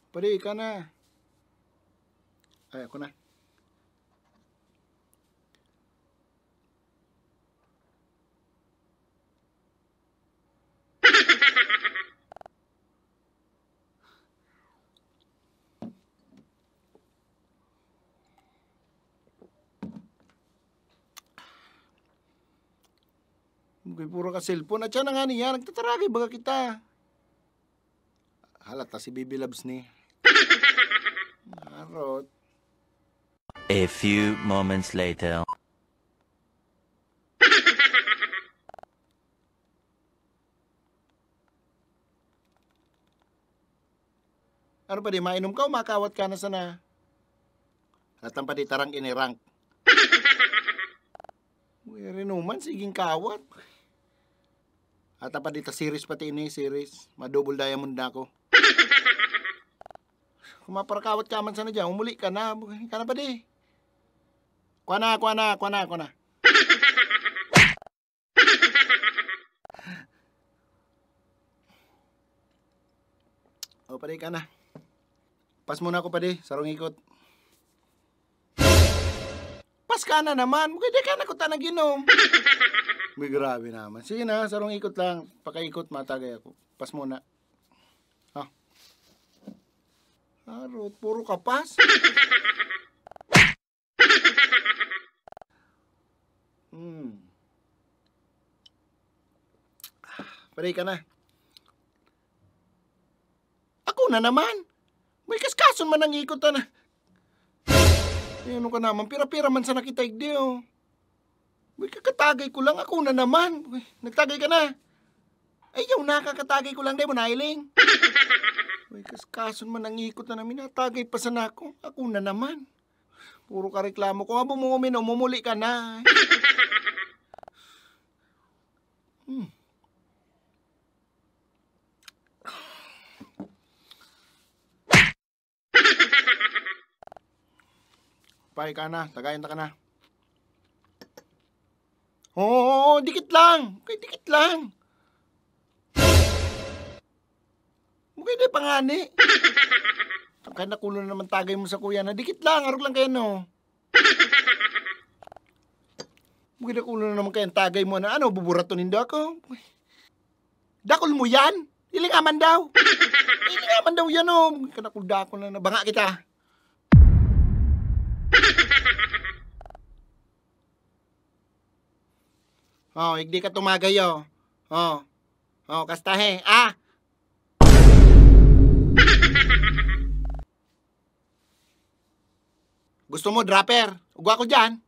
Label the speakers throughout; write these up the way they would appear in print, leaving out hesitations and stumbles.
Speaker 1: Pwede ka na. Ay, ako na. Puro ka cellphone. At siya na nga niya. Nagtataragay baga kita. Halata si Bibi Loves ni. Marot.
Speaker 2: A few moments later.
Speaker 1: Ano pa di, mainom ka o makawat ka na sana? Latang pa di tarang inirang. Rinuman, siging kawat. At pa di ta series pati ini, series. Ma-double diamond na ako. Kung maparakawat ka man sana dyan, umuli ka na. Ka na pa di. Kuha na. O, padi ka na. Pas muna ako padi, sarong ikot. Pas ka na naman, hindi ka na ko tanang ginom. May grabe naman. Sige na, sarong ikot lang. Pakaikot, matagay ako. Pas muna. Ha? Arot, puro kapas. Padi ka na. Ako na naman. May kaskason man ang ikot na. Ano ka naman, pira-pira man sa nakitaig di oh. May kakatagay ko lang, ako na naman. Uy, nagtagay ka na. Ay, yung nakakatagay ko lang, di mo nailing. May kaskason man ang ikot na namin, natagay pa sana ako. Ako na naman. Puro ka reklamo ko, habang mo uminom, mumuli ka na. Pay ka na, tagayin ka na. Oo, dikit lang. Okay, dikit lang. Mukha na pangani. Kaya nakulo na naman tagay mo sa kuya na. Dikit lang, arog lang kayo no. Mukha na kulo na naman kayo tagay mo na. Ano, buburatonin daw ako. Dakol mo yan? Ilingaman daw. Ilingaman daw yan o. Kanakul-dakol na. Banga kita. Oh, hindi ka tumagay oh. Oh, kastahe. Ah! Gusto mo, dropper? Ugwa ko dyan.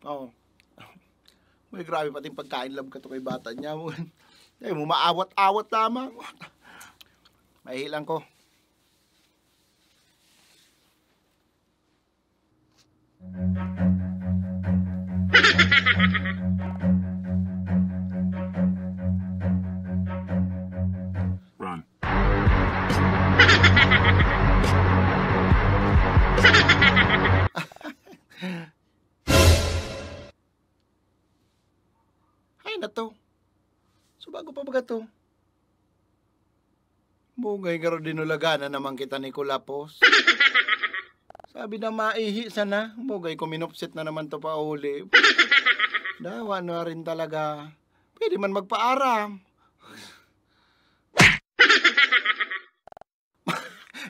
Speaker 1: Oh. May grabe pati pagkain love ka to kay bata niya. Ay, mo maawat-awat lamang. Mahihilang ko.
Speaker 3: Run.
Speaker 1: Ay na to. So bago pa baga to. Bugay karo dinulaga na naman kita ni Kulapos. Sabi na maihi sana. Bugay ko minupsit na naman to pa uli. Dawa na rin talaga. Pwede man magpaaram.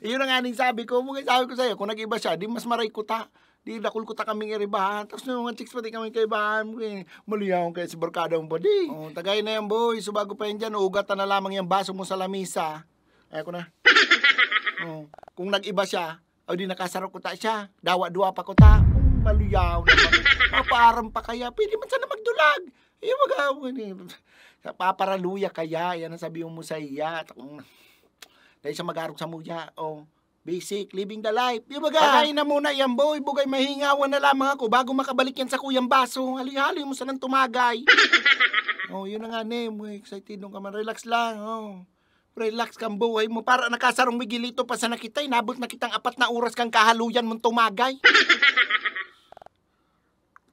Speaker 1: Iyon ang aning sabi ko. Bugay sabi ko sa'yo, kung nag-iba siya, di mas maray kuta. Di dakul kuta kaming iribahan. Tapos nung mga chicks pati kami kaibahan. Maliyaw kaya si barkada mo pa di. Oh, tagay na yan boy. So bago pa yan dyan, ugatan na lamang yung baso mo sa lamisa. Ay ko na. Oh, kung nag-iba siya, o di nakasarap ko ta siya. Dawa-dua pa ko ta. Maluyaw naman. Paparam pa kaya. Pwede man sana magdulag. Yung mga paparaluya kaya. Yan ang sabi mo sa iya. Dahil siya mag-arog sa muya. O, basic, living the life. Yung mga kakain na muna yan boy. Bugay mahingawan na lamang ako bago makabalik yan sa kuyang baso. Hali-hali mo sanang tumagay. Oh, yun na nga ne. Excited nung ka man. Relax lang. Oh. Relax kang buhay mo. Para nakasarong migilito pa sa nakita. Inabot na kitang 4 na oras kang kahaluyan mong tumagay.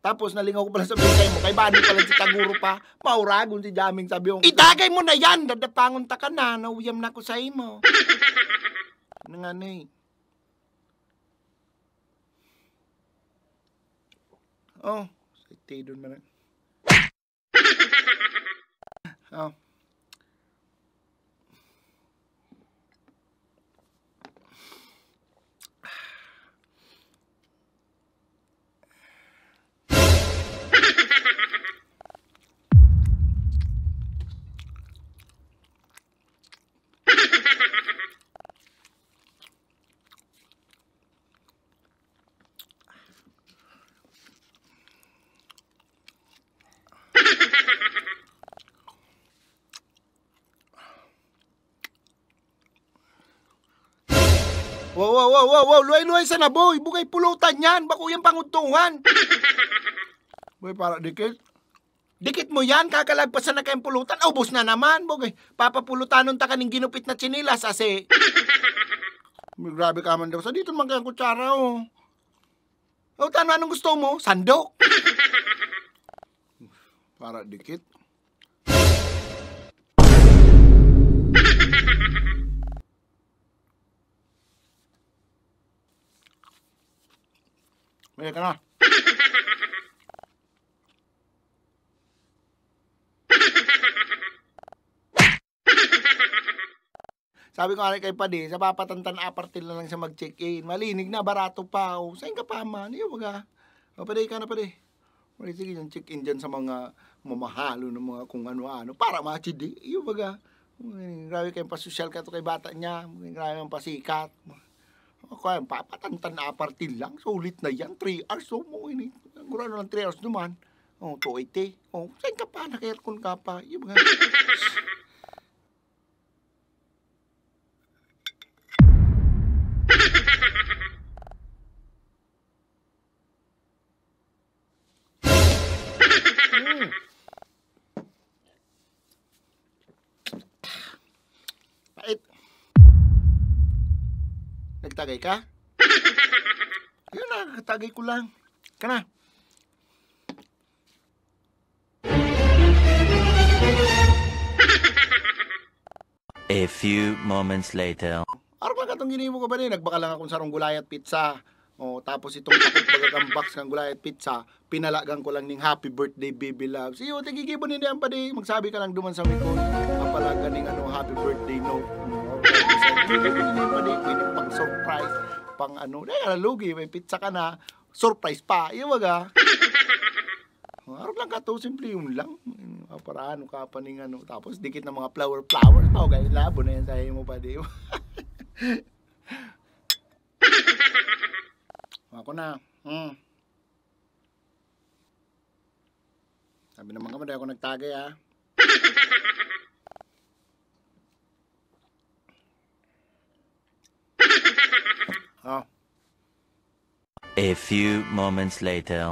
Speaker 1: Tapos nalingaw ko pala sa bigay mo, kay bani pala si Taguro pa, mauragon si Jaming, sabi ko, itagay mo na yan, dadapangon ta ka na, nauyam na ko sa imo. Ano nga na eh. Oh, sa doon man. Oh. Wow, luay-luay sa na, boy. Bugay pulutan yan. Bako yung panguntungan. Boy, para dikit. Dikit mo yan, kakalagpasan na kayong pulutan. Ubus na naman, bugay. Papapulutanon ta kaning ginupit na chinilas, ase. Grabe ka man daw. Sa dito naman kayang kutsara, oh. O, tano, anong gusto mo? Sandok. Para dikit. May ka na. Sabi ko nga kay Padi, sa papatantan apartil na lang siya mag-check-in. Malinig na, barato pa. O, saan ka pa man? Iyo, baga. O, Padi ka na, Padi. Padi, sige yung check-in dyan sa mga mamahalo ng mga kung ano-ano. Para machidi. Iyo, baga. Grabe kayong pasosyal ka to kay bata niya. Grabe kayong pasikat. Ako yung papatantan na apartil lang. Sulit na yan. 3 hours. So, mo ini. Gura na lang 3 hours naman. O, 280. O, saan ka pa? Naka-aircon ka pa. Iyo, baga. Pait. Nagtagay ka? Yun na, nagtagay ko lang. Ka na.
Speaker 2: A few moments later.
Speaker 1: Araw lang katong ginimo ko ba rin? Nagbaka lang akong sarong gulay at pizza. O, tapos itong takot bagang box ng gulay at pizza, pinalagang ko lang ning happy birthday baby love. Siyo, tigigibon hindi yan pa di. Magsabi ka lang duman sa mikon. Kapalaga ning happy birthday note. Hindi pa di, pwede pang surprise. Pang ano, dahil lugi, may pizza ka na. Surprise pa. Iyo baga. Araw lang ka to, simple yun lang. Para ano ka pa ning ano. Tapos dikit ng mga flower. O, gaya labo na yan sa mo pa di. Ako na. Sabi naman ka, hindi ako nagtagay, ha? Oh.
Speaker 2: A few moments later.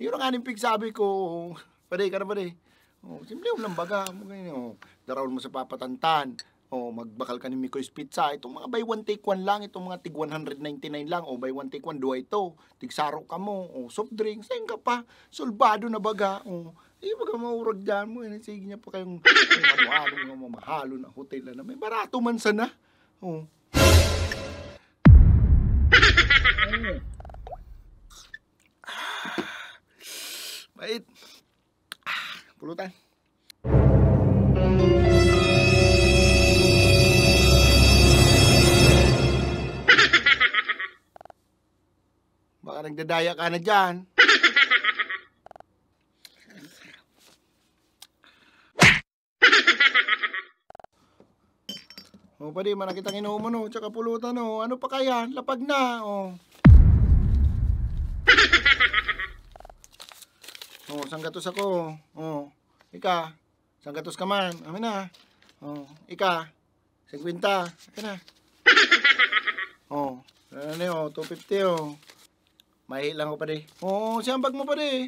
Speaker 1: Yun ang aning pigsabi ko. Paday ka na, paday. Oh, simple yung lambaga. Darawal mo sa papatantan. O, magbakal ka ni Mikoy's Pizza. Itong mga buy one take one lang. Itong mga tig 199 lang. O, buy one take one, duwa ito. Tig saro ka mo. O, soft drink. Saan ka pa? Sulbado na baga. O, baga maurag dyan mo. Sige niya pa kayong ano-ano mga mamahalo na hotel na may barato man sana. O. Bait. Pulutan. Baka nagdadaya ka na dyan. O, pwede man nakitang inuman o, tsaka pulutan o. Ano pa kaya? Lapag na o. O, sanggatos ako. O, ika. Sanggatos ka man. Amin na. O, ika. 50. Ika na. O, ano o, 250 o. Mahi lang ko pa di. Oo, siyang bag mo pa di.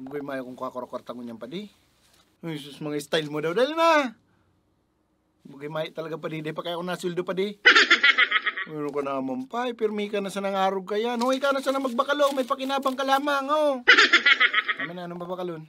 Speaker 1: Bugay mayo kung kakorokorta ko niyan pa di. Ay, sus, mga style mo daw. Dali na. Bugay mahi talaga pa di. Di pa kaya ako nasuldo pa di. Ano ka naman pa, pirmi ka na sa nangarog ka yan. Hoy, ka na sa na magbakalo, may pakinabang ka lamang, oh. Kami na, anong babakalon?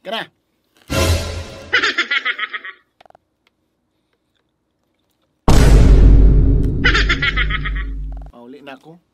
Speaker 1: Kana. Pauli na ako.